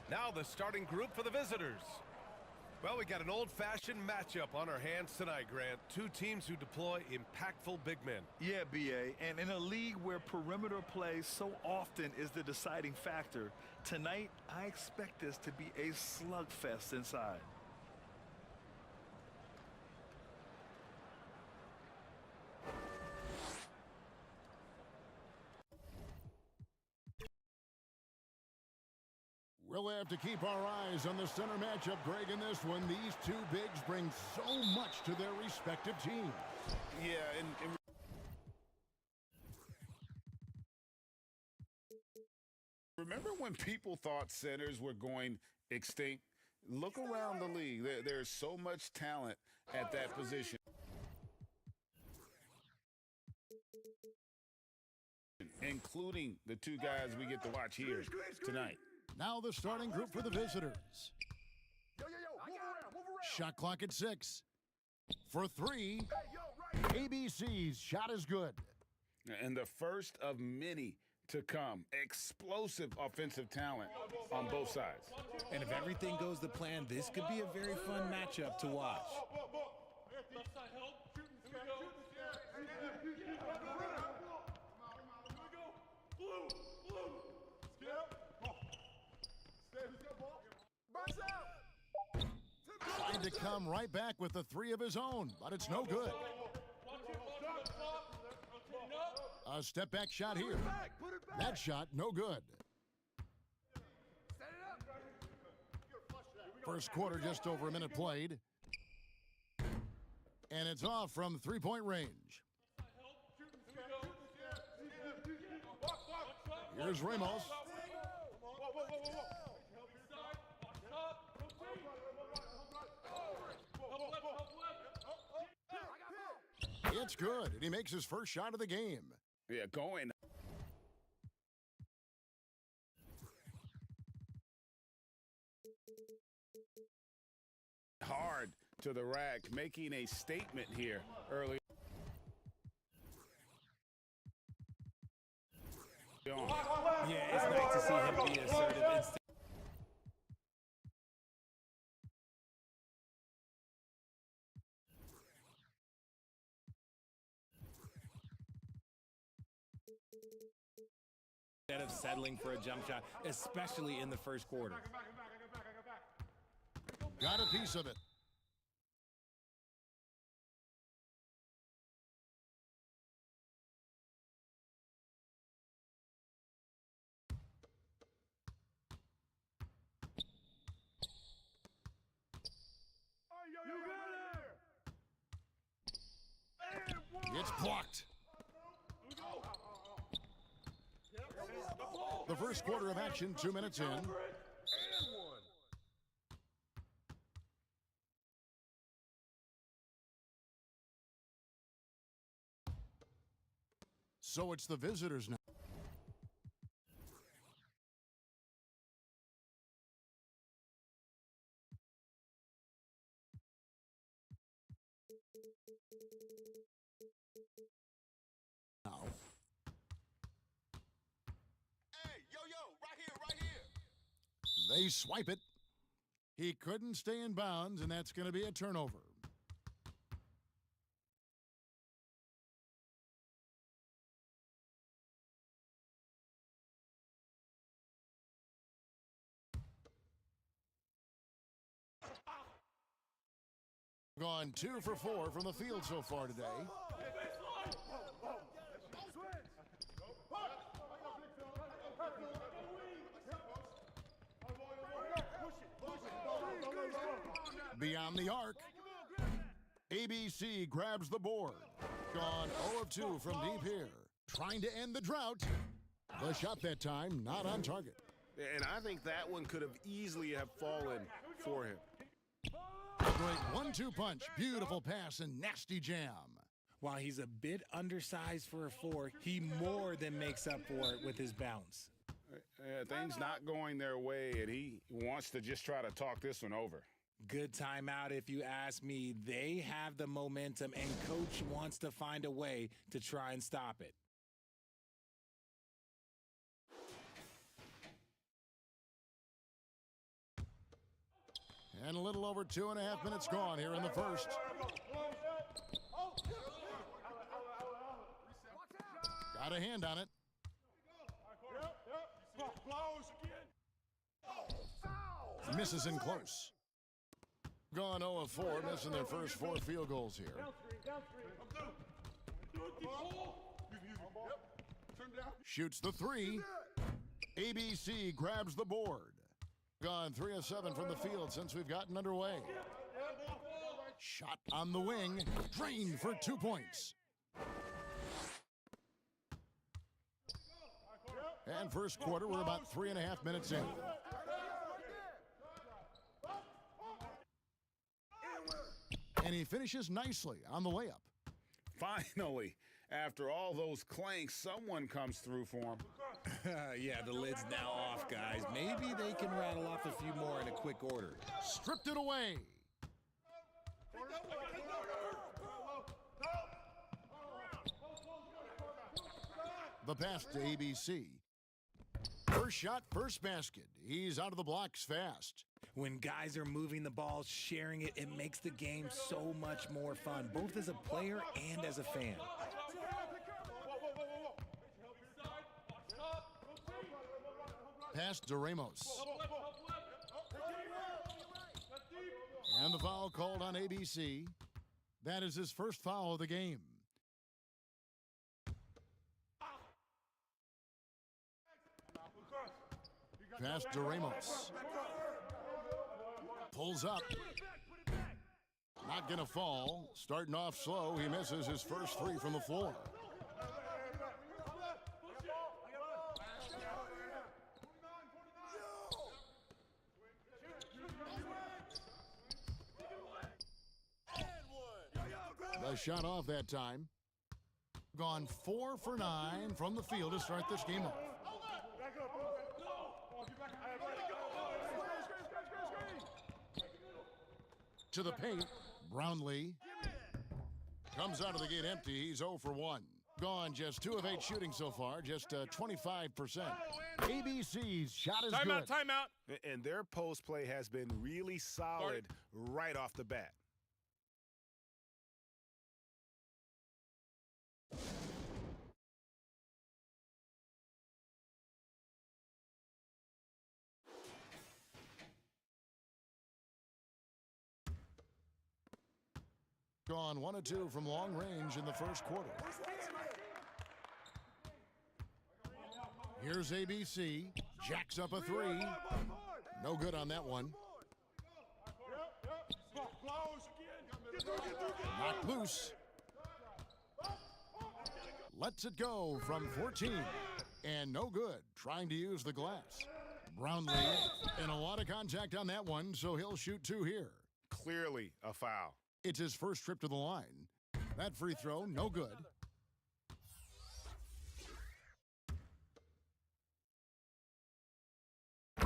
Now the starting group for the visitors. Well, we got an old-fashioned matchup on our hands tonight, Grant. Two teams who deploy impactful big men. Yeah, B.A., and in a league where perimeter play so often is the deciding factor, tonight I expect this to be a slugfest inside. We'll have to keep our eyes on the center matchup, Greg, in this one. These two bigs bring so much to their respective teams. Yeah, remember when people thought centers were going extinct? Look around the league. There's so much talent at that position, including the two guys we get to watch here tonight. Now the starting group for the visitors. Shot clock at 6. For 3, ABC's shot is good. And the first of many to come. Explosive offensive talent on both sides. And if everything goes to plan, this could be a very fun matchup to watch. Trying to come right back with the 3 of his own, but it's no good. A step back shot here. That shot, no good. First quarter, just over a minute played. And it's off from three-point range. Here's Ramos. It's good, and he makes his first shot of the game. Yeah, going. Hard to the rack, making a statement here early on. Yeah, it's nice to see him be assertive instead. Instead of settling for a jump shot, especially in the first quarter. Got a piece of it. It's blocked. The first quarter of action, 2 minutes in. So it's the visitors now. They swipe it. He couldn't stay in bounds, and that's going to be a turnover. Gone 2 for 4 from the field so far today. Beyond the arc. ABC grabs the board. Gone 0 of 2 from deep here. Trying to end the drought. The shot that time not on target. And I think that one could have easily have fallen for him. Great 1-2 punch. Beautiful pass and nasty jam. While he's a bit undersized for a 4, he more than makes up for it with his bounce. Things not going their way, and he wants to just try to talk this one over. Good timeout if you ask me. They have the momentum, and coach wants to find a way to try and stop it. And a little over 2.5 minutes gone here in the first. Got a hand on it. Misses in close. Gone 0 of 4, missing their first 4 field goals here. Shoots the 3. ABC grabs the board. Gone 3 of 7 from the field since we've gotten underway. Shot on the wing. Drained for 2 points. And first quarter, we're about 3.5 minutes in. And he finishes nicely on the layup. Finally, after all those clanks, someone comes through for him. Yeah, the lid's now off, guys. Maybe they can rattle off a few more in a quick order. Stripped it away. The pass to ABC. First shot, first basket. He's out of the blocks fast. When guys are moving the ball, sharing it, it makes the game so much more fun, both as a player and as a fan. Pass to Ramos. And the foul called on ABC. That is his first foul of the game. Pass to Ramos. Pulls up. Not going to fall. Starting off slow. He misses his first 3 from the floor. The shot off that time. Gone 4 for 9 from the field to start this game off. To the paint, Brownlee comes out of the gate empty. He's 0 for 1. Gone just 2 of 8 shooting so far, just 25%. ABC's shot is good. Timeout. And their post play has been really solid right off the bat. Gone 1 of 2 from long range in the first quarter. Here's ABC. Jacks up a 3. No good on that one. Knocked loose. Lets it go from 14. And no good. Trying to use the glass. Brownlee and a lot of contact on that one, so he'll shoot 2 here. Clearly a foul. It's his first trip to the line. That free throw, no good.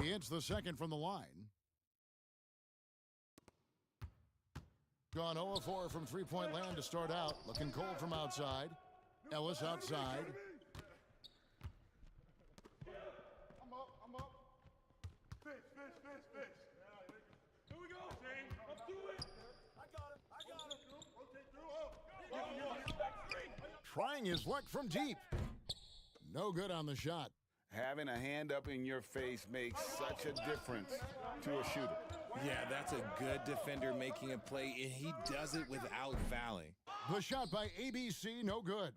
He hits the second from the line. Gone 0 of 4 from three-point land to start out. Looking cold from outside. Ellis outside. I'm up. Fish. Here we go. Up to it. I got it. Rotate through. Trying his luck from deep. No good on the shot. Having a hand up in your face makes such a difference to a shooter. Yeah, that's a good defender making a play, and he does it without fouling. The shot by ABC, no good.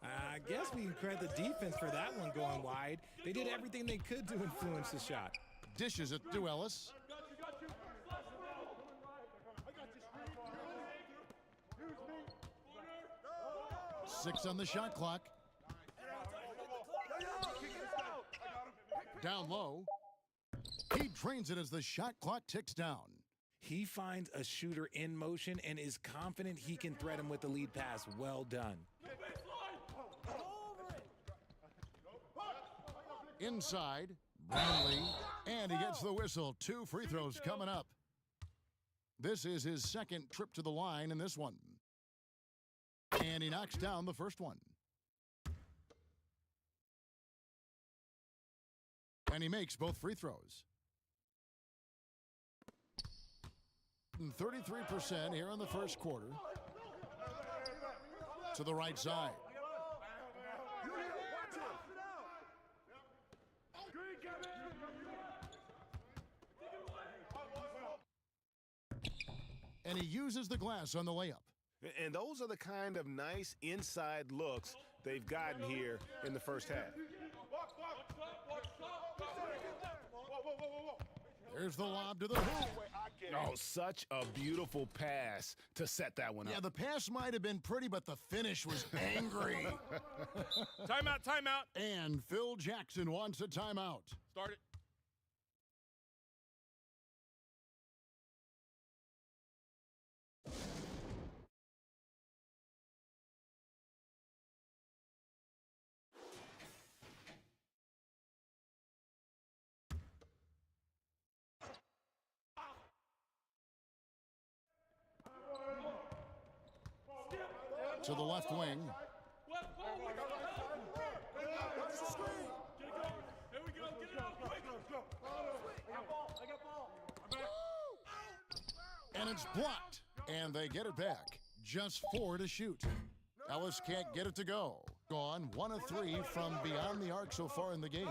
I guess we can credit the defense for that one going wide. They did everything they could to influence the shot. Dishes it to Ellis. Six on the shot clock. Down low. He drains it as the shot clock ticks down. He finds a shooter in motion and is confident he can thread him with the lead pass. Well done. Inside, Brownlee, and he gets the whistle. 2 free throws coming up. This is his second trip to the line in this one. And he knocks down the first one. And he makes both free throws. 33% here in the first quarter. To the right side. And he uses the glass on the layup. And those are the kind of nice inside looks they've gotten here in the first half. There's the lob to the hoop. Oh, such a beautiful pass to set that one up. Yeah, the pass might have been pretty, but the finish was angry. Timeout, timeout. And Phil Jackson wants a timeout. Start it. To the left wing. Here we go. Get it out quick. I got ball. And it's blocked. And they get it back. Just 4 to shoot. Ellis can't get it to go. Gone 1 of 3 from beyond the arc so far in the game.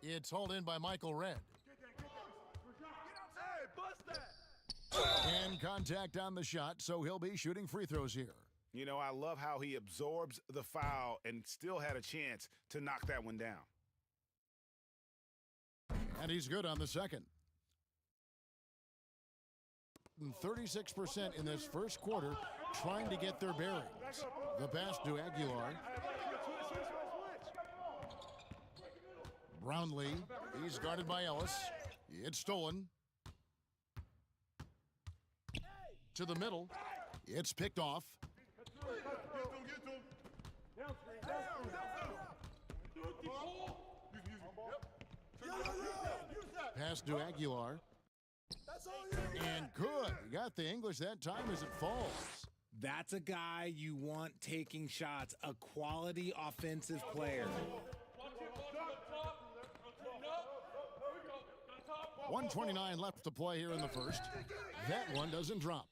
It's hauled in by Michael Red. And contact on the shot, so he'll be shooting free throws here. You know, I love how he absorbs the foul and still had a chance to knock that one down. And he's good on the second. 36% in this first quarter trying to get their bearings. The pass to Aguilar. Brownlee, he's guarded by Ellis. It's stolen. To the middle. It's picked off. Pass to Aguilar. And good. He got the English that time as it falls. That's a guy you want taking shots, a quality offensive player. 1:29 left to play here in the first. That one doesn't drop.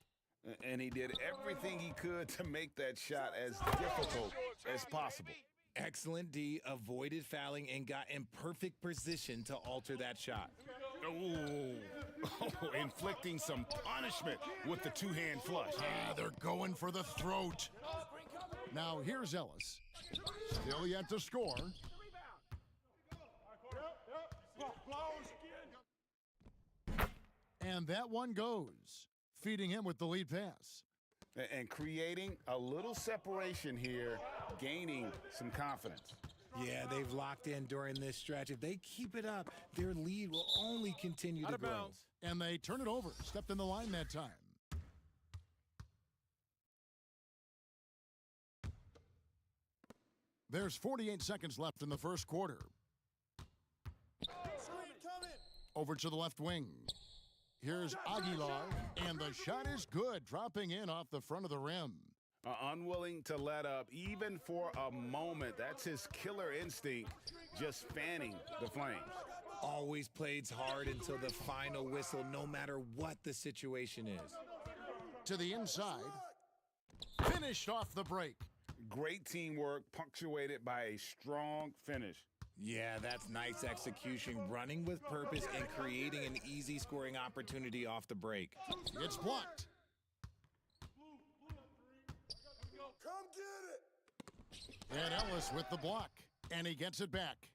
And he did everything he could to make that shot as difficult as possible. Excellent D, avoided fouling, and got in perfect position to alter that shot. Inflicting some punishment with the two-hand flush. They're going for the throat. Now here's Ellis. Still yet to score. And that one goes, feeding him with the lead pass. And creating a little separation here, gaining some confidence. Yeah, they've locked in during this stretch. If they keep it up, their lead will only continue to grow. And they turn it over. Stepped in the line that time. There's 48 seconds left in the first quarter. Over to the left wing. Here's Aguilar, and the shot is good, dropping in off the front of the rim. Unwilling to let up, even for a moment. That's his killer instinct, just fanning the flames. Always plays hard until the final whistle, no matter what the situation is. To the inside. Finished off the break. Great teamwork, punctuated by a strong finish. Yeah, that's nice execution, running with purpose and creating an easy scoring opportunity off the break. It's blocked. Come get it. And Ellis with the block, and he gets it back.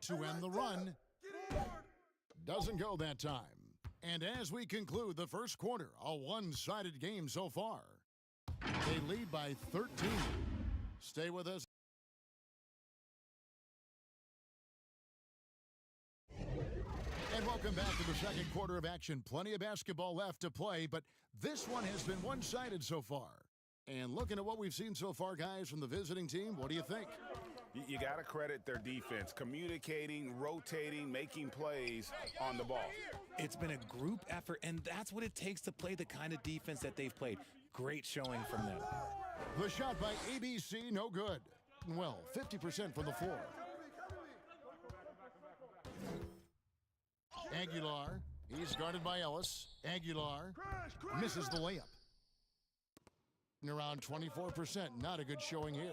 To end the run. Doesn't go that time. And as we conclude the first quarter, a one-sided game so far. They lead by 13. Stay with us. And welcome back to the second quarter of action. Plenty of basketball left to play, but this one has been one-sided so far. And looking at what we've seen so far, guys, from the visiting team, what do you think? You got to credit their defense, communicating, rotating, making plays on the ball. It's been a group effort, and that's what it takes to play the kind of defense that they've played. Great showing from them. The shot by ABC, no good. Well, 50% from the floor. Aguilar, he's guarded by Ellis. Aguilar misses the layup. Around 24%, not a good showing here.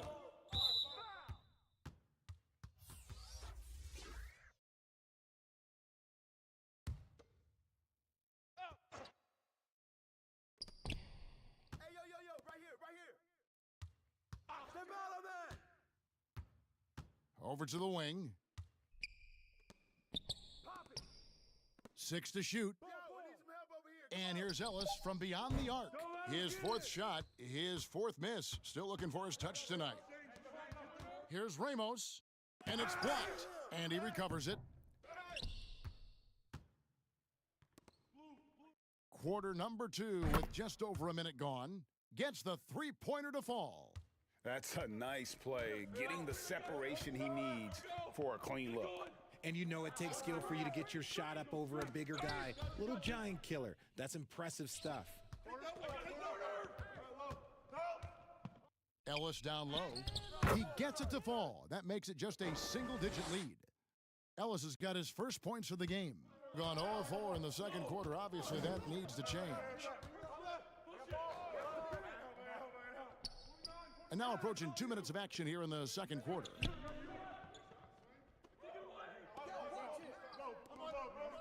Over to the wing. 6 to shoot. And here's Ellis from beyond the arc. His fourth shot, his fourth miss. Still looking for his touch tonight. Here's Ramos, and it's blocked. And he recovers it. Quarter number 2 with just over a minute gone. Gets the three-pointer to fall. That's a nice play, getting the separation he needs for a clean look. And you know it takes skill for you to get your shot up over a bigger guy. Little giant killer. That's impressive stuff. Ellis down low. He gets it to fall. That makes it just a single-digit lead. Ellis has got his first points of the game. Gone 0-4 in the second quarter. Obviously, that needs to change. And now approaching 2 minutes of action here in the second quarter.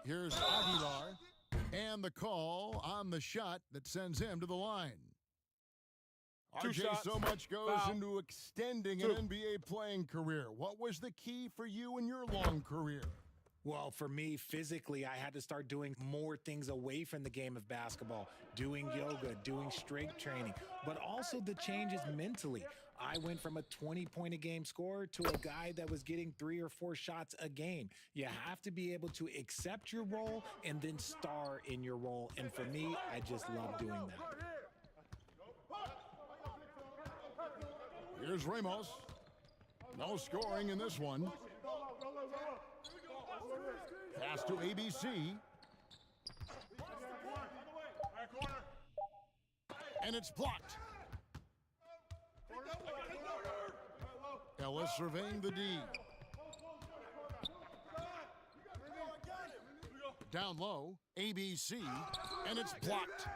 Here's Aguilar, and the call on the shot that sends him to the line. RJ, so much goes into extending an NBA playing career. What was the key for you in your long career? Well, for me, physically, I had to start doing more things away from the game of basketball, doing yoga, doing strength training, but also the changes mentally. I went from a 20-point-a-game scorer to a guy that was getting 3 or 4 shots a game. You have to be able to accept your role and then star in your role. And for me, I just love doing that. Here's Ramos. No scoring in this one. Pass to ABC. And it's blocked. Ellis surveying the D. Down low, ABC, and it's blocked.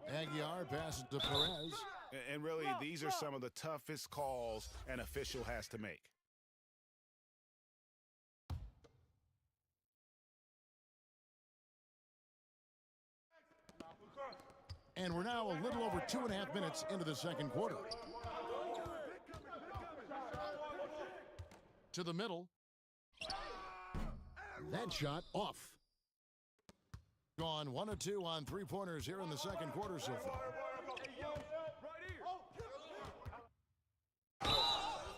Aguilar passes to Perez. And really, these are some of the toughest calls an official has to make. And we're now a little over 2.5 minutes into the second quarter. To the middle. That shot off. Gone 1 of 2 on three-pointers here in the second quarter so far.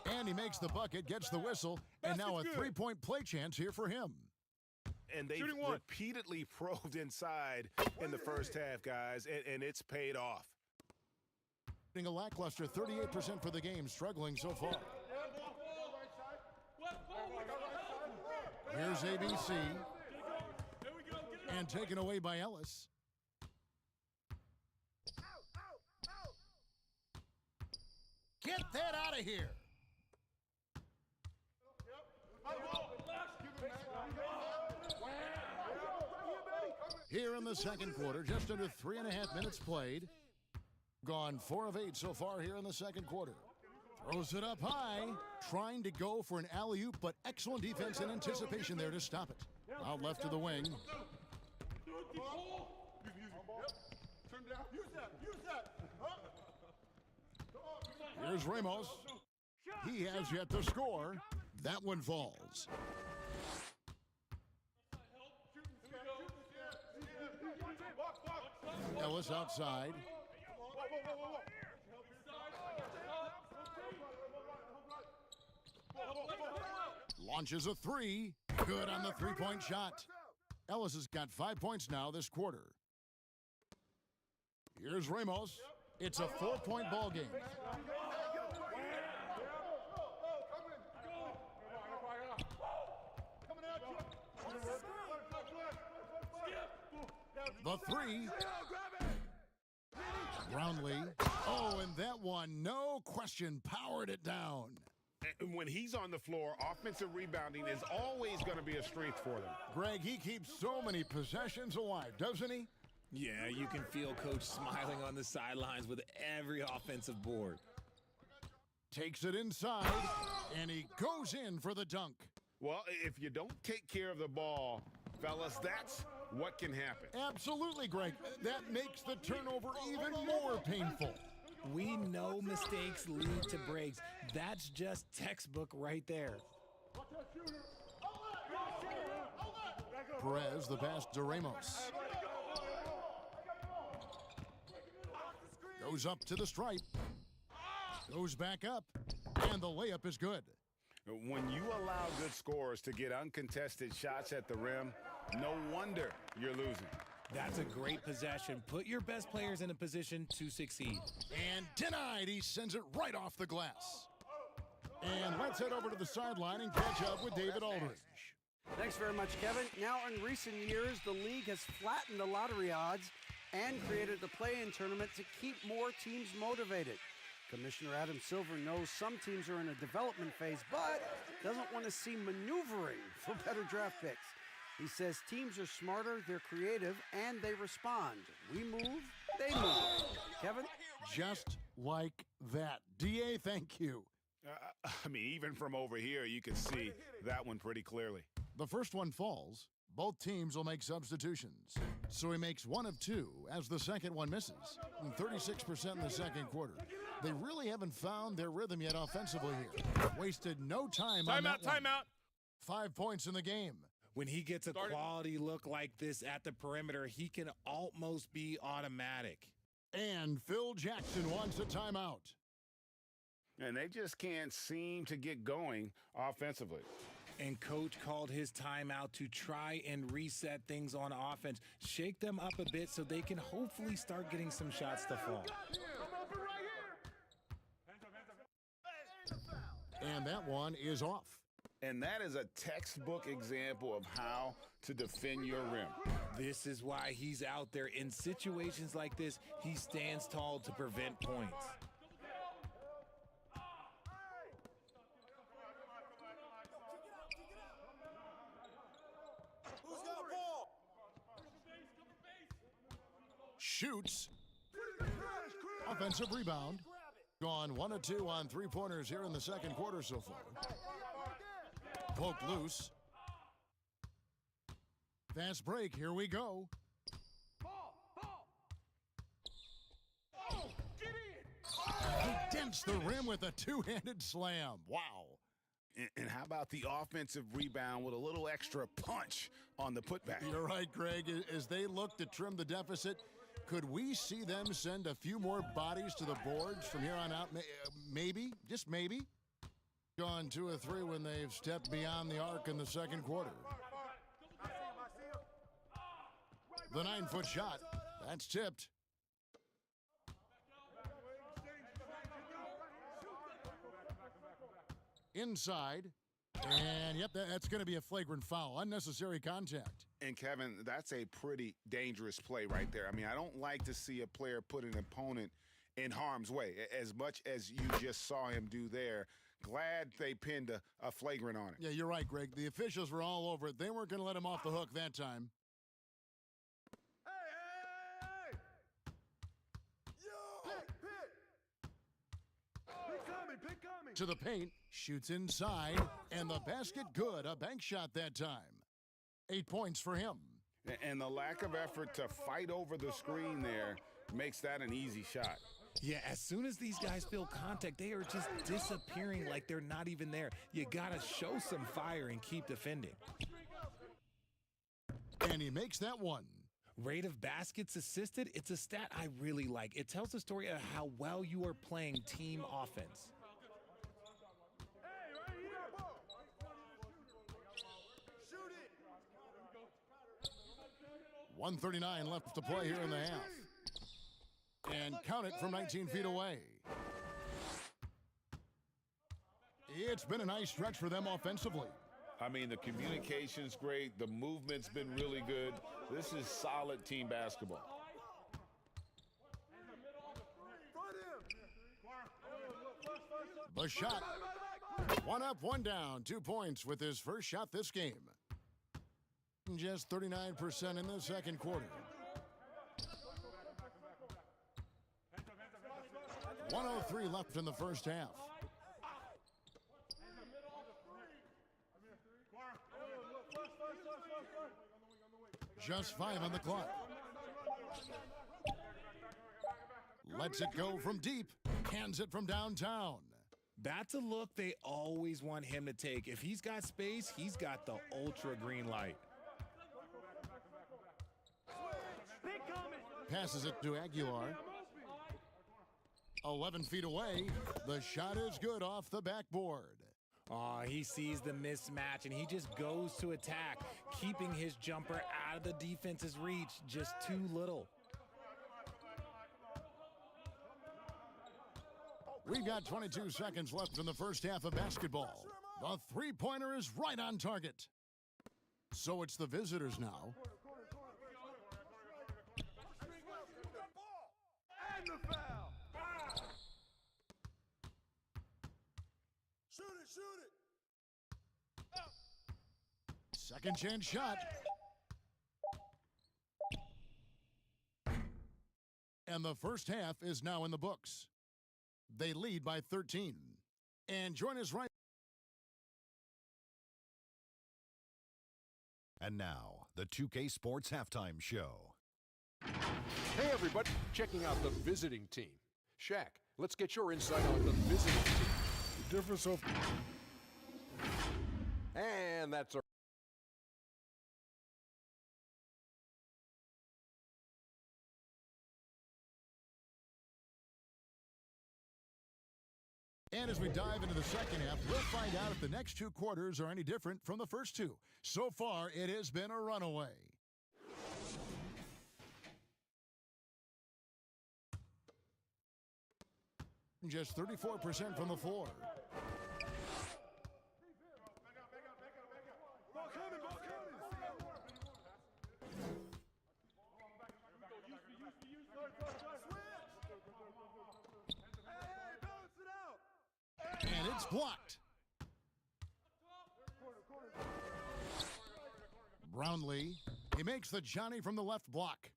And he makes the bucket, gets the whistle, and now a three-point play chance here for him. And they've repeatedly probed inside in the first half, guys, and it's paid off. A lackluster 38% for the game, struggling so far. Here's ABC. And taken away by Ellis. Get that out of here. Here in the second quarter, just under 3.5 minutes played. Gone 4 of 8 so far here in the second quarter. Throws it up high, trying to go for an alley-oop, but excellent defense and anticipation there to stop it. Out left to the wing. Here's Ramos. He has yet to score. That one falls. Ellis outside. Launches a 3. Good on the three-point shot. Ellis has got 5 points now this quarter. Here's Ramos. It's a 4-point ball game. The 3. Brownlee. Oh, and that one, no question, powered it down. And when he's on the floor, offensive rebounding is always going to be a strength for them. Greg, he keeps so many possessions alive, doesn't he? Yeah, you can feel Coach smiling on the sidelines with every offensive board. Takes it inside, and he goes in for the dunk. Well, if you don't take care of the ball, fellas, that's what can happen. Absolutely, Greg. That makes the turnover even more painful. We know mistakes lead to breaks. That's just textbook right there. Perez, the pass to Ramos. Goes up to the stripe. Goes back up. And the layup is good. When you allow good scorers to get uncontested shots at the rim, no wonder you're losing. That's a great possession. Put your best players in a position to succeed. And denied. He sends it right off the glass. And let's head over to the sideline and catch up with David Aldridge. Thanks very much, Kevin. Now, in recent years, the league has flattened the lottery odds and created the play-in tournament to keep more teams motivated. Commissioner Adam Silver knows some teams are in a development phase, but doesn't want to see maneuvering for better draft picks. He says teams are smarter, they're creative, and they respond. We move, they move. Kevin? Just like that. DA, thank you. I mean, even from over here, you can see that one pretty clearly. The first one falls. Both teams will make substitutions. So he makes one of two as the second one misses. 36% in the second quarter. They really haven't found their rhythm yet offensively here. Wasted no time on that one. Timeout. 5 points in the game. When he gets a quality look like this at the perimeter, he can almost be automatic. And Phil Jackson wants a timeout. And they just can't seem to get going offensively. And Coach called his timeout to try and reset things on offense. Shake them up a bit so they can hopefully start getting some shots to fall. And that one is off. And that is a textbook example of how to defend your rim. This is why he's out there. In situations like this, he stands tall to prevent points. Shoots. Offensive rebound. Gone 1 of 2 on three-pointers here in the second quarter so far. Poked loose. Fast break. Here we go. He dents the rim with a two-handed slam. Wow. And how about the offensive rebound with a little extra punch on the putback? You're right, Greg. As they look to trim the deficit, could we see them send a few more bodies to the boards from here on out? Maybe, just maybe. Gone 2 of 3 when they've stepped beyond the arc in the second quarter. The 9-foot shot, that's tipped. Inside, and yep, that's going to be a flagrant foul, unnecessary contact. And Kevin, that's a pretty dangerous play right there. I mean, I don't like to see a player put an opponent in harm's way as much as you just saw him do there. Glad they pinned a flagrant on it. Yeah, you're right, Greg. The officials were all over it. They weren't going to let him off the hook that time. Hey! Yo! Pick coming! To the paint, shoots inside, and the basket good. A bank shot that time. 8 points for him. And the lack of effort to fight over the screen there makes that an easy shot. Yeah, as soon as these guys feel contact, they are just disappearing like they're not even there. You gotta show some fire and keep defending. And he makes that one. Rate of baskets assisted, it's a stat I really like. It tells the story of how well you are playing team offense. 1:39 left to play here in the half. And count it from 19 feet away. It's been a nice stretch for them offensively. I mean, the communication's great. The movement's been really good. This is solid team basketball. The shot. One up, one down. 2 points with his first shot this game. Just 39% in the second quarter. 1:03 left in the first half. Just 5 on the clock. Lets it go from deep. Hands it from downtown. That's a look they always want him to take. If he's got space, he's got the ultra green light. Passes it to Aguilar. 11 feet away. The shot is good off the backboard. He sees the mismatch, and he just goes to attack, keeping his jumper out of the defense's reach. Just too little. We've got 22 seconds left in the first half of basketball. The three-pointer is right on target. So it's the visitors now. And the foul. Shoot it, shoot it. Second chance shot. And the first half is now in the books. They lead by 13. And join us right. And now, the 2K Sports Halftime Show. Hey everybody, checking out the visiting team. Shaq, let's get your insight on the visiting team. The difference of... And that's our... And as we dive into the second half, we'll find out if the next 2 quarters are any different from the first 2. So far, it has been a runaway. Just 34% from the floor. Ball coming, ball coming. Hey, balance it out. And it's blocked. Brownlee, he makes the Johnny from the left block.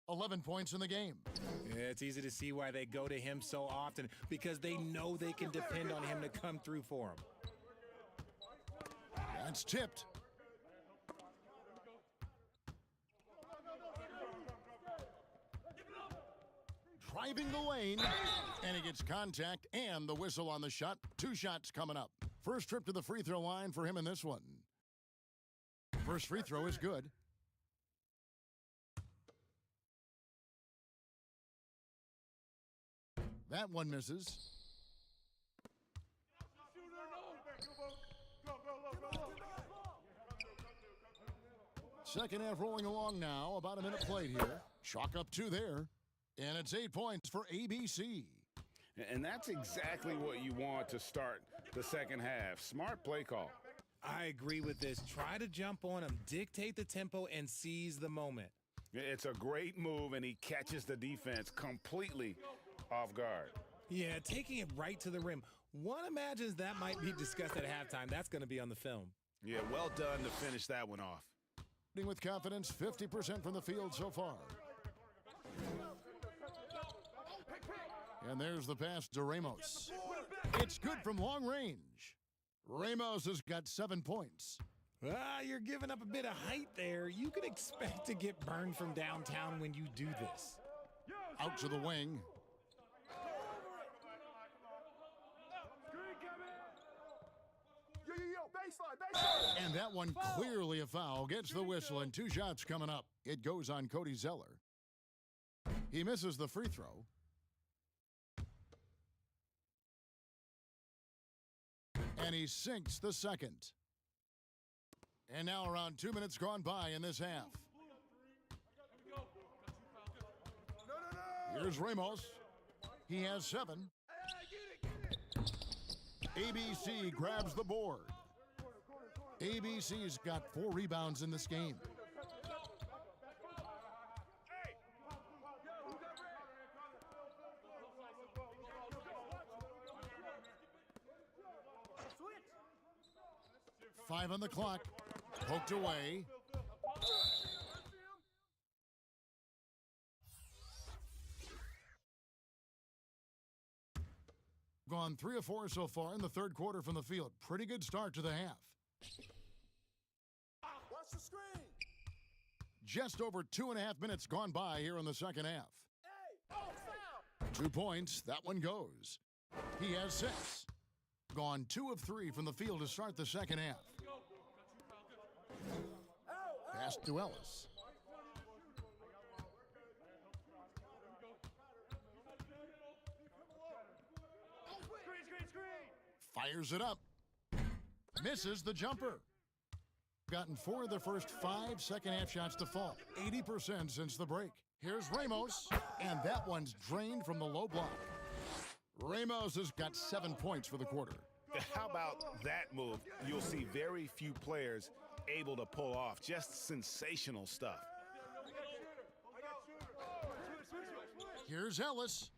11 points in the game. Yeah, it's easy to see why they go to him so often, because they know they can depend on him to come through for them. That's tipped. Driving the lane, and he gets contact and the whistle on the shot. 2 shots coming up. First trip to the free throw line for him in this one. First free throw is good. That one misses. Second half rolling along now. About a minute played here. Chalk up 2 there. And it's 8 points for ABC. And that's exactly what you want to start the second half. Smart play call. I agree with this. Try to jump on him, dictate the tempo, and seize the moment. It's a great move, and he catches the defense completely off guard. Yeah, taking it right to the rim. One imagines that might be discussed at halftime. That's going to be on the film. Yeah, well done to finish that one off. With confidence, 50% from the field so far. And there's the pass to Ramos. It's good from long range. Ramos has got 7 points. You're giving up a bit of height there. You can expect to get burned from downtown when you do this. Out to the wing. And that one clearly a foul. Gets the whistle, and 2 shots coming up. It goes on Cody Zeller. He misses the free throw. And he sinks the second. And now around 2 minutes gone by in this half. Here's Ramos. He has 7. ABC grabs the board. ABC's got 4 rebounds in this game. 5 on the clock. Poked away. Gone 3 of 4 so far in the third quarter from the field. Pretty good start to the half. Watch the screen. Just over 2.5 minutes gone by here in the second half. 2 points. That one goes. He has 6. Gone 2 of 3 from the field to start the second half. Pass to Ellis. Fires it up. Misses the jumper. Gotten 4 of the first 5 second-half shots to fall. 80% since the break. Here's Ramos, and that one's drained from the low block. Ramos has got 7 points for the quarter. How about that move? You'll see very few players able to pull off. Just sensational stuff. Here's Ellis.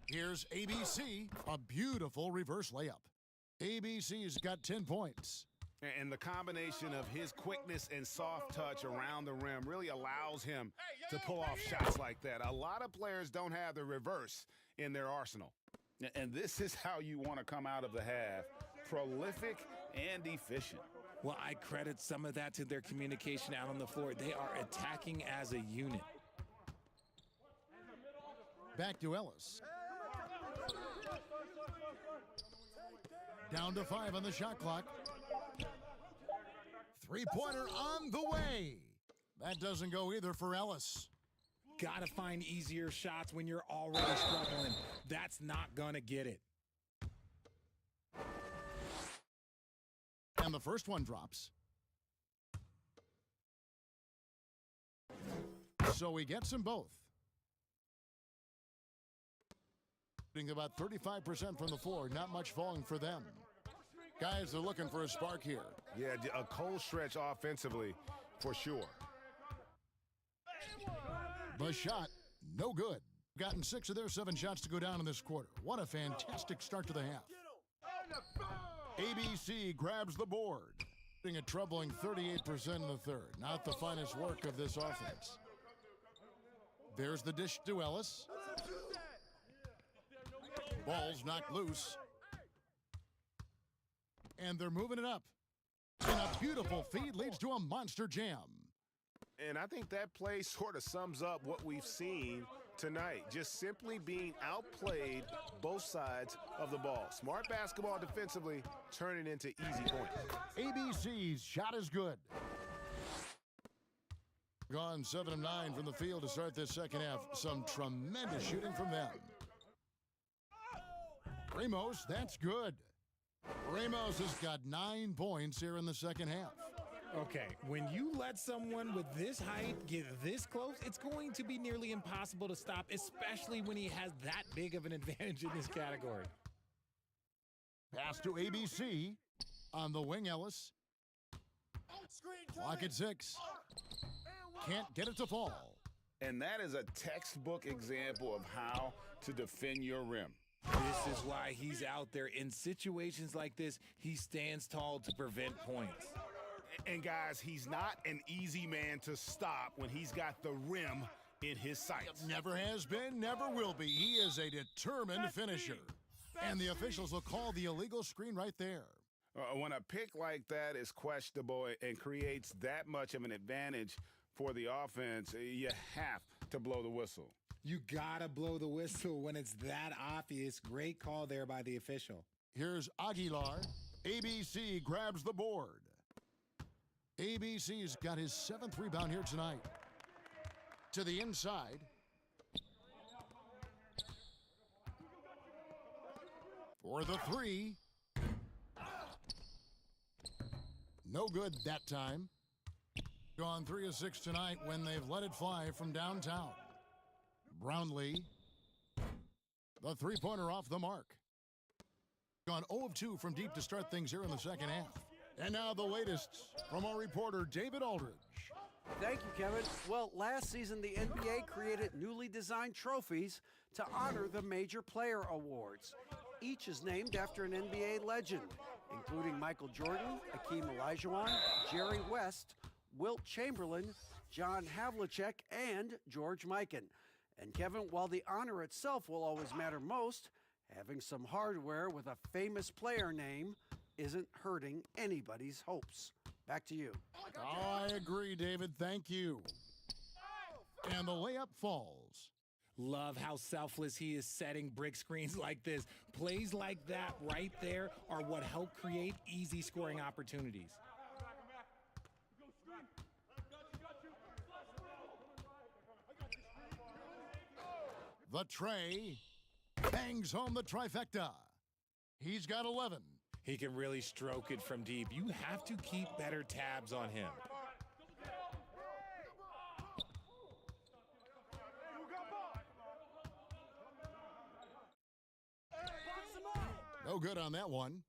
Here's ABC. A beautiful reverse layup. ABC's got 10 points. And the combination of his quickness and soft touch around the rim really allows him to pull off shots like that. A lot of players don't have the reverse in their arsenal. And this is how you want to come out of the half. Prolific and efficient. Well, I credit some of that to their communication out on the floor. They are attacking as a unit. Back to Ellis. Down to 5 on the shot clock. Three-pointer on the way. That doesn't go either for Ellis. Gotta find easier shots when you're already struggling. That's not gonna get it. And the first one drops. So he gets them both. Shooting about 35% from the floor. Not much falling for them. Guys are looking for a spark here. Yeah, a cold stretch offensively for sure. The shot, no good. Gotten 6 of their 7 shots to go down in this quarter. What a fantastic start to the half. ABC grabs the board. Shooting a troubling 38% in the third. Not the finest work of this offense. There's the dish to Ellis. Ball's knocked loose. And they're moving it up. And a beautiful feed leads to a monster jam. And I think that play sort of sums up what we've seen tonight. Just simply being outplayed both sides of the ball. Smart basketball defensively, turning into easy points. ABC's shot is good. Gone 7 of 9 from the field to start this second half. Some tremendous shooting from them. Ramos, that's good. Ramos has got 9 points here in the second half. Okay, when you let someone with this height get this close, it's going to be nearly impossible to stop, especially when he has that big of an advantage in this category. Pass to ABC. On the wing, Ellis. Clock at 6. Can't get it to fall. And that is a textbook example of how to defend your rim. This is why he's out there. In situations like this, he stands tall to prevent points. And guys, he's not an easy man to stop when he's got the rim in his sights. Never has been, never will be. He is a determined finisher. And the officials will call the illegal screen right there. When a pick like that is questionable and creates that much of an advantage for the offense, you have to blow the whistle. You gotta blow the whistle when it's that obvious. Great call there by the official. Here's Aguilar. ABC grabs the board. ABC's got his 7th rebound here tonight. To the inside. For the 3. No good that time. Gone 3 of 6 tonight when they've let it fly from downtown. Brownlee. The three-pointer off the mark. Gone 0 of 2 from deep to start things here in the second half. And now the latest from our reporter, David Aldridge. Thank you, Kevin. Well, last season, the NBA created newly designed trophies to honor the major player awards. Each is named after an NBA legend. including Michael Jordan, Akeem Olajuwon, Jerry West, Wilt Chamberlain, John Havlicek, and George Mikan. And Kevin, while the honor itself will always matter most, having some hardware with a famous player name isn't hurting anybody's hopes. Back to you. Oh, I agree, David. Thank you. And the layup falls. Love how selfless he is setting brick screens like this. Plays like that right there are what help create easy scoring opportunities. The tray bangs home the trifecta. He's got 11. He can really stroke it from deep. You have to keep better tabs on him. No good on that one.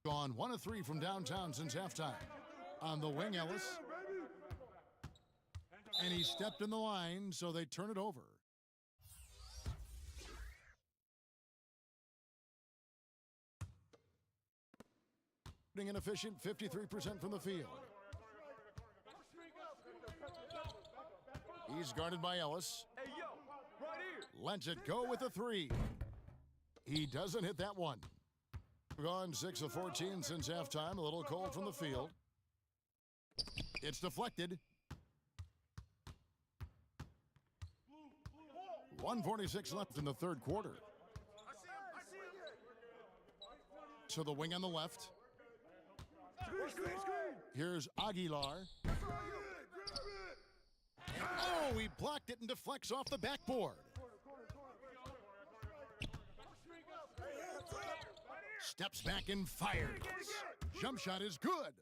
Gone 1 of 3 from downtown since halftime. On the wing, Ellis. And he stepped in the line, so they turn it over. An efficient 53% from the field. He's guarded by Ellis. Lets it go with a 3. He doesn't hit that one. Gone 6 of 14 since halftime. A little cold from the field. It's deflected. 1:46 left in the third quarter. To the wing on the left. Here's Aguilar. Oh, he blocked it and deflects off the backboard. Steps back and fires. Jump shot is good.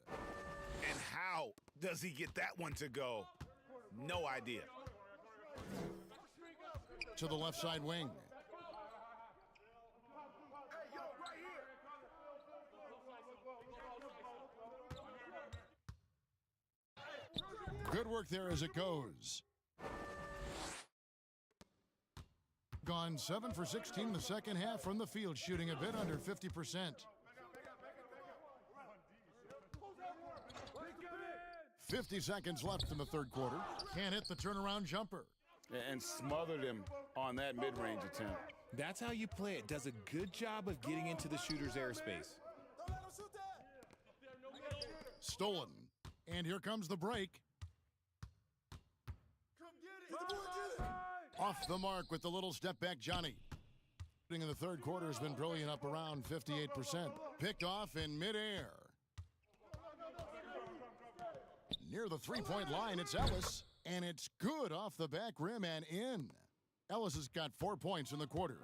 And how does he get that one to go? No idea. To the left side wing. Good work there as it goes. Gone 7 for 16 in the second half from the field, shooting a bit under 50%. 50 seconds left in the third quarter. Can't hit the turnaround jumper. And smothered him on that mid-range attempt. That's how you play it. Does a good job of getting into the shooter's airspace. Stolen. And here comes the break. Off the mark with the little step back, Johnny. In the third quarter has been brilliant, up around 58%. Picked off in midair. Near the three-point line, it's Ellis. And it's good off the back rim and in. Ellis has got 4 points in the quarter.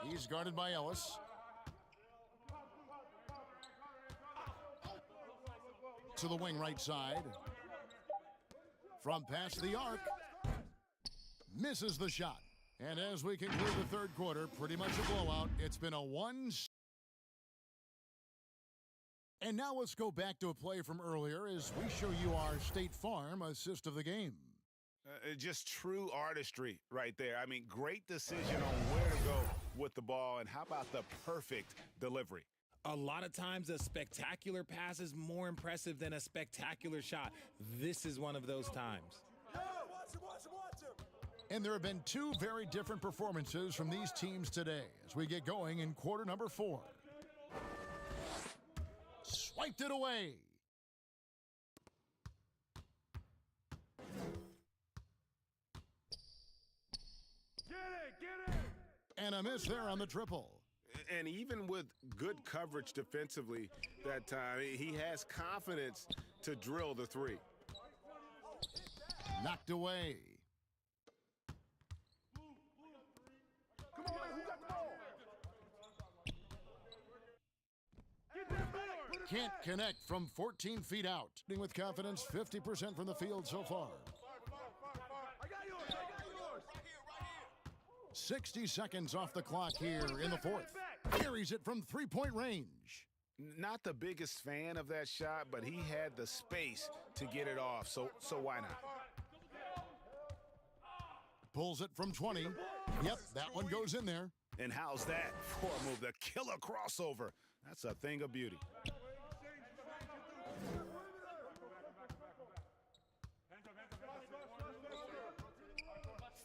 He's guarded by Ellis. To the wing right side. From past the arc. Misses the shot. And as we conclude the third quarter, pretty much a blowout. It's been a 1. And now let's go back to a play from earlier as we show you our State Farm assist of the game. Just true artistry right there. I mean, great decision on where to go with the ball, and how about the perfect delivery? A lot of times a spectacular pass is more impressive than a spectacular shot. This is one of those times. And there have been 2 very different performances from these teams today as we get going in quarter number 4. Swiped it away. Get it! And a miss there on the triple. And even with good coverage defensively that time, he has confidence to drill the 3. Knocked away. Come on, who got the ball? Get that board! Can't connect from 14 feet out. With confidence, 50% from the field so far. I got yours! 60 seconds off the clock here in the fourth. Carries it from three-point range. Not the biggest fan of that shot, but he had the space to get it off, so why not? Pulls it from 20. Yep, that one goes in there. And how's that for a move? The killer crossover. That's a thing of beauty.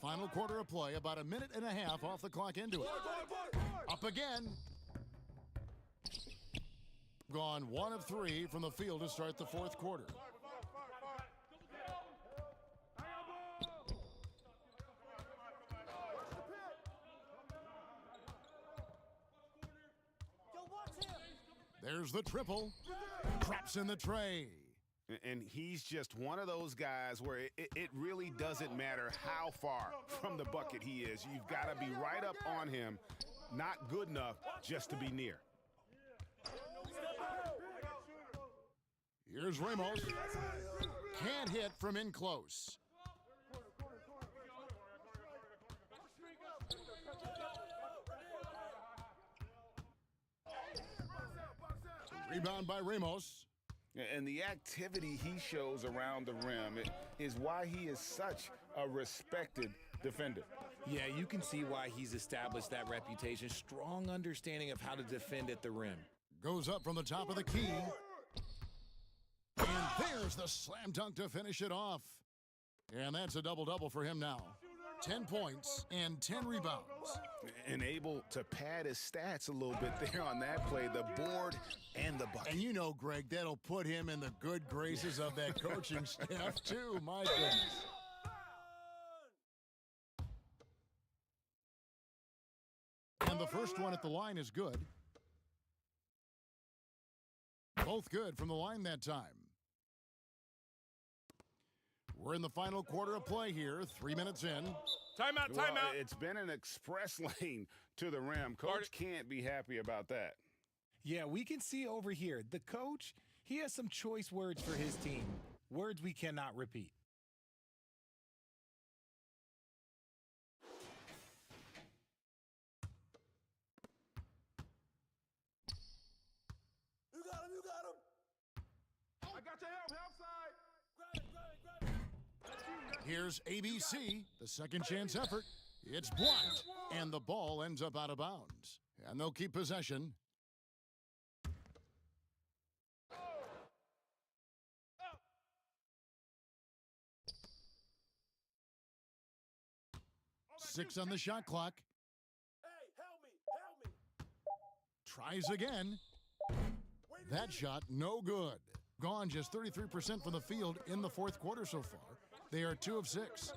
Final quarter of play, about a minute and a half off the clock into it. Up again. Gone 1 of 3 from the field to start the fourth quarter. There's the triple. Traps in the tray. And he's just one of those guys where it really doesn't matter how far from the bucket he is. You've got to be right up on him. Not good enough just to be near. Here's Ramos. Can't hit from in close. Rebound by Ramos. And the activity he shows around the rim is why he is such a respected defender. Yeah, you can see why he's established that reputation. Strong understanding of how to defend at the rim. Goes up from the top of the key. And there's the slam dunk to finish it off. And that's a double-double for him now. 10 points and 10 rebounds. And able to pad his stats a little bit there on that play, the board and the bucket. And you know, Greg, that'll put him in the good graces of that coaching staff, too. My goodness. And the first one at the line is good. Both good from the line that time. We're in the final quarter of play here, 3 minutes in. Timeout, timeout. It's been an express lane to the rim. Coach can't be happy about that. Yeah, we can see over here. The coach, he has some choice words for his team. Words we cannot repeat. You got him, you got him. I got your help side. Here's ABC, the second chance effort. It's blocked, and the ball ends up out of bounds. And they'll keep possession. Six on the shot clock. Hey, help me. Tries again. That shot, no good. Gone just 33% from the field in the fourth quarter so far. They are 2 of 6.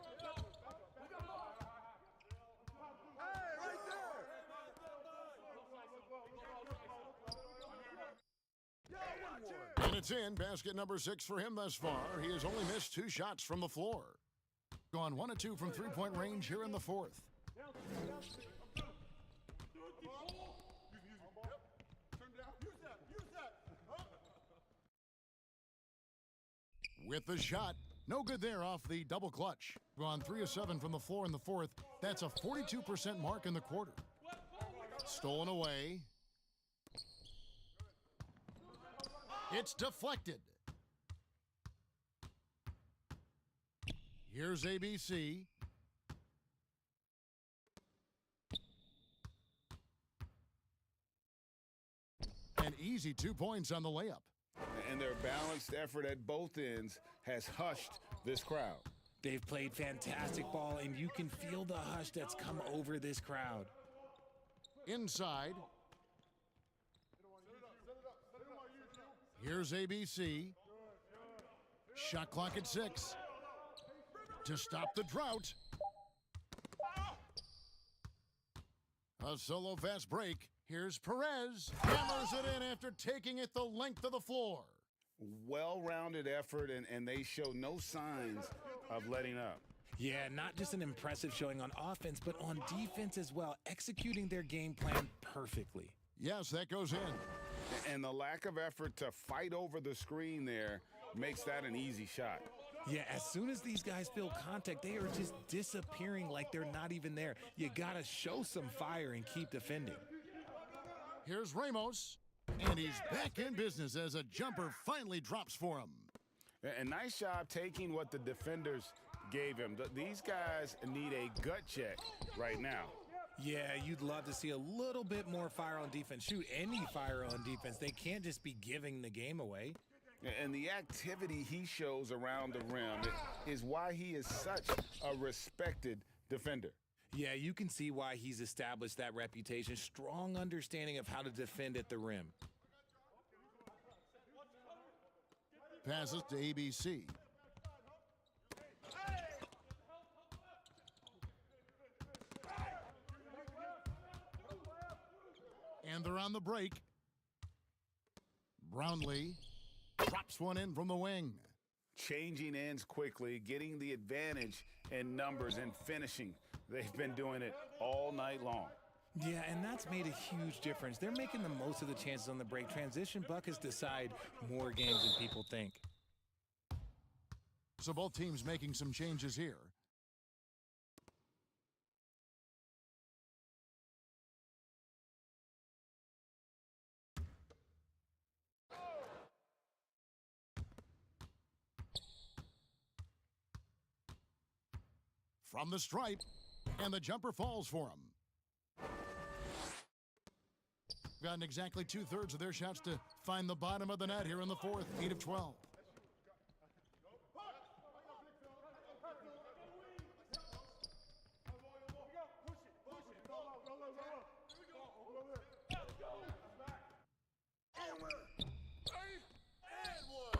And it's in. Basket number 6 for him thus far. He has only missed 2 shots from the floor. Gone 1 of 2 from three-point range here in the fourth. With the shot. No good there off the double clutch. Gone 3 of 7 from the floor in the fourth. That's a 42% mark in the quarter. Stolen away. It's deflected. Here's ABC. An easy 2 points on the layup. And their balanced effort at both ends has hushed this crowd. They've played fantastic ball, and you can feel the hush that's come over this crowd. Inside. Here's ABC. Shot clock at 6. To stop the drought. A solo fast break. Here's Perez. Hammers it in after taking it the length of the floor. Well-rounded effort, and they show no signs of letting up. Yeah, not just an impressive showing on offense, but on defense as well, executing their game plan perfectly. Yes, that goes in. And the lack of effort to fight over the screen there makes that an easy shot. Yeah, as soon as these guys feel contact, they are just disappearing like they're not even there. You got to show some fire and keep defending. Here's Ramos, and he's back in business as a jumper finally drops for him. A nice job taking what the defenders gave him. These guys need a gut check right now. Yeah, you'd love to see a little bit more fire on defense. Shoot, any fire on defense. They can't just be giving the game away. And the activity he shows around the rim is why he is such a respected defender. Yeah, you can see why he's established that reputation. Strong understanding of how to defend at the rim. Passes to ABC. And they're on the break. Brownlee drops one in from the wing. Changing ends quickly, getting the advantage in numbers and finishing. They've been doing it all night long. Yeah, and that's made a huge difference. They're making the most of the chances on the break. Transition buckets decide more games than people think. So both teams making some changes here. From the stripe, and the jumper falls for him. Gotten exactly 2/3 of their shots to find the bottom of the net here in the fourth, 8 of 12.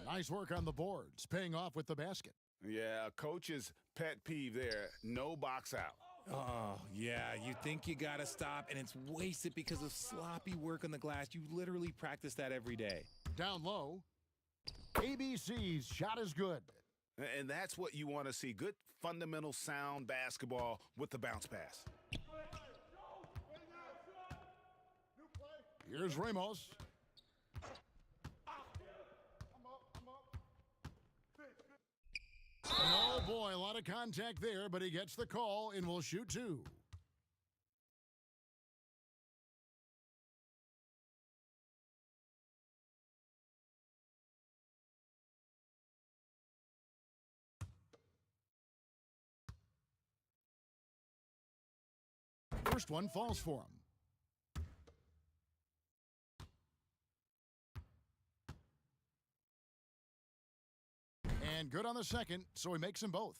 Nice work on the boards, paying off with the basket. Yeah, a coach's pet peeve there, no box out. Oh, yeah, you think you got to stop, and it's wasted because of sloppy work on the glass. You literally practice that every day. Down low, ABC's shot is good. And that's what you want to see, good fundamental sound basketball with the bounce pass. Here's Ramos. Oh, boy, a lot of contact there, but he gets the call and will shoot two. First one falls for him. And good on the second, so he makes them both.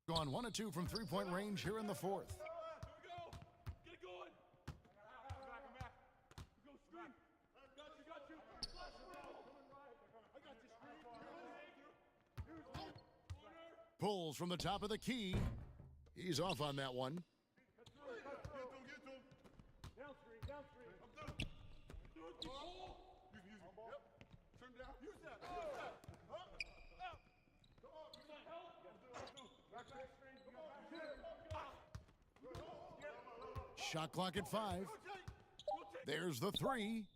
Gone 1 of 2 from three-point range here in the fourth. Get it going. Come back. Go screen. Got you. I got you. Pulls from the top of the key. He's off on that one. Get to him. Down screen. I'm done. Use me. Yep. Turn down. Use that. Shot clock at 5. There's the three.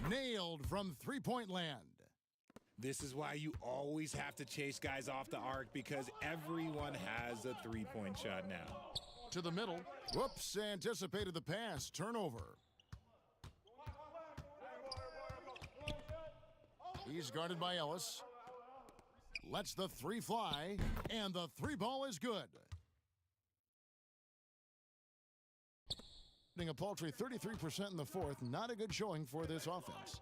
Nailed from three-point land. This is why you always have to chase guys off the arc, because everyone has a three-point shot now. To the middle. Whoops, anticipated the pass. Turnover. He's guarded by Ellis. Lets the three fly, and the three ball is good. A paltry 33% in the fourth. Not a good showing for this offense.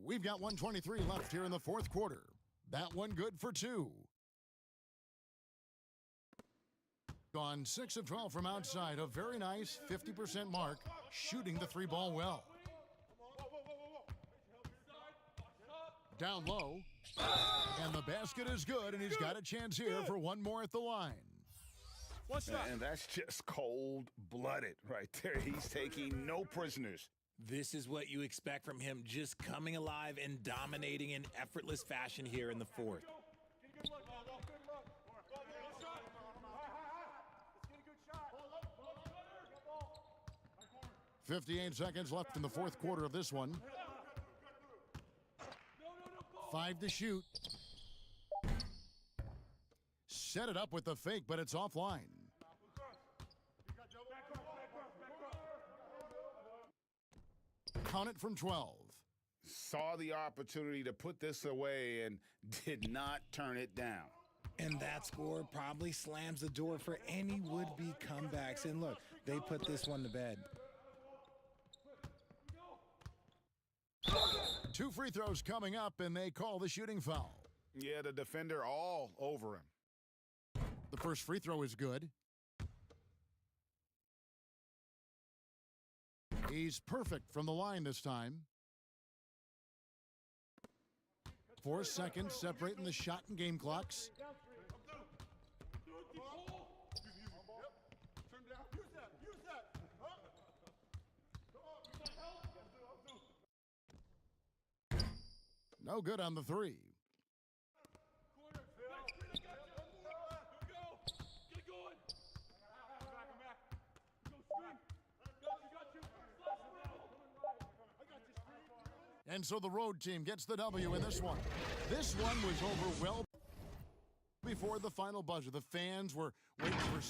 We've got 1:23 left here in the fourth quarter. That one good for two. Gone 6 of 12 from outside. A very nice 50% mark, shooting the three ball well. Down low, and the basket is good, and he's got a chance here for one more at the line. And that's just cold-blooded right there. He's taking no prisoners. This is what you expect from him, just coming alive and dominating in effortless fashion here in the fourth. 58 seconds left in the fourth quarter of this one. 5 to shoot. Set it up with the fake, but it's offline. Count it from 12. saw the opportunity to put this away and did not turn it down. And that score probably slams the door for any would-be comebacks. And look, they put this one to bed. 2 free throws coming up, and they call the shooting foul. Yeah, the defender all over him. The first free throw is good. He's perfect from the line this time. 4 seconds separating the shot and game clocks. No good on the 3. And so the road team gets the W in this one. This one was over well before the final buzzer. The fans were waiting for